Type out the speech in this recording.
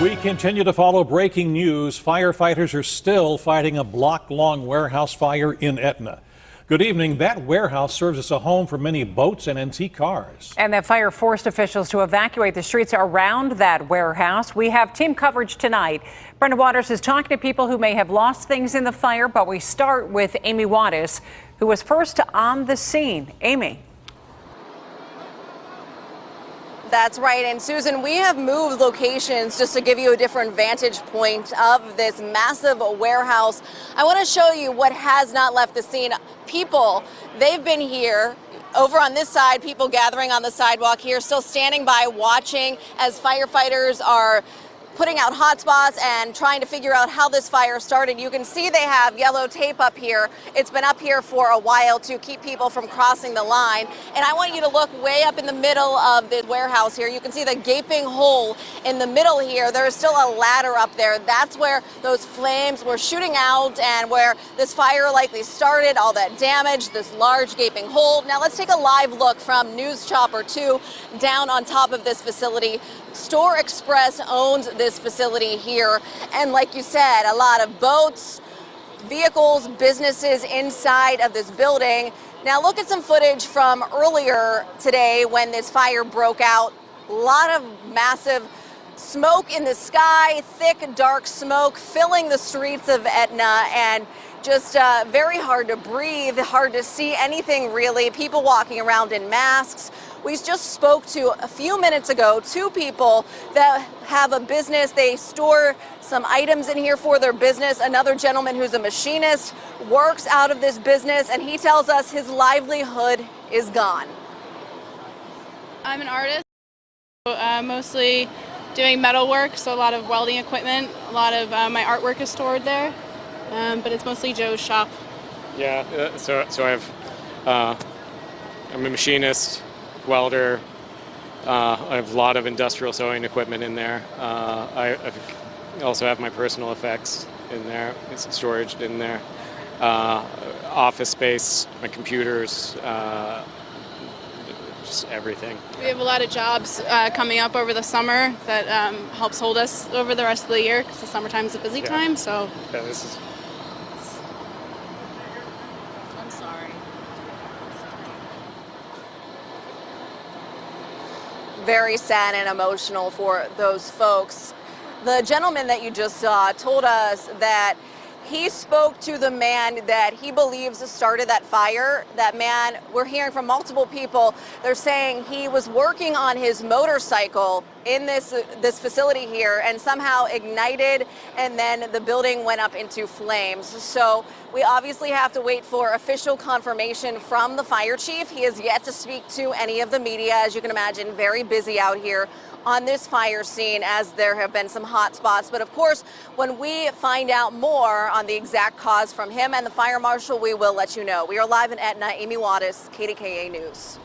We continue to follow breaking news. Firefighters are still fighting a block-long warehouse fire in Etna. Good evening. That warehouse serves as a home for many boats and antique cars. And that fire forced officials to evacuate the streets around that warehouse. We have team coverage tonight. Brenda Wadas is talking to people who may have lost things in the fire, but we start with Amy Wadas, who was first on the scene. Amy. That's right. And Susan, we have moved locations just to give you a different vantage point of this massive warehouse. I want to show you what has not left the scene. People, they've been here. Over on this side, people gathering on the sidewalk here, still standing by watching as firefighters are putting out hot spots and trying to figure out how this fire started. You can see they have yellow tape up here. It's been up here for a while to keep people from crossing the line. And I want you to look way up in the middle of the warehouse here. You can see the gaping hole in the middle here. There is still a ladder up there. That's where those flames were shooting out and where this fire likely started, all that damage, this large gaping hole. Now let's take a live look from News Chopper 2 down on top of this facility. Store Express owns this facility here, and like you said, a lot of boats, vehicles, businesses inside of this building. Now look at some footage from earlier today when this fire broke out. A lot of massive smoke in the sky, thick, dark smoke filling the streets of Etna, and just very hard to breathe, hard to see anything really. People walking around in masks. We just spoke to a few minutes ago two people that have a business. They store some items in here for their business. Another gentleman who's a machinist works out of this business, and he tells us his livelihood is gone. I'm an artist, mostly doing metal work, so a lot of welding equipment. A lot of my artwork is stored there, but it's mostly Joe's shop. Yeah, so I'm a machinist, welder. I have a lot of industrial sewing equipment in there. I also have my personal effects in there, some storage in there. Office space, my computers, just everything. We have a lot of jobs coming up over the summer that helps hold us over the rest of the year because the summertime is a busy time. So yeah, this is. I'm sorry. Very sad and emotional for those folks. The gentleman that you just saw told us that he spoke to the man that he believes started that fire. That man, we're hearing from multiple people, they're saying he was working on his motorcycle in this facility here and somehow ignited, and then the building went up into flames. So we obviously have to wait for official confirmation from the fire chief. He has yet to speak to any of the media. As you can imagine, very busy out here on this fire scene as there have been some hot spots. But of course, when we find out more on the exact cause from him and the fire marshal, we will let you know. We are live in Etna. Amy Wadas, KDKA News.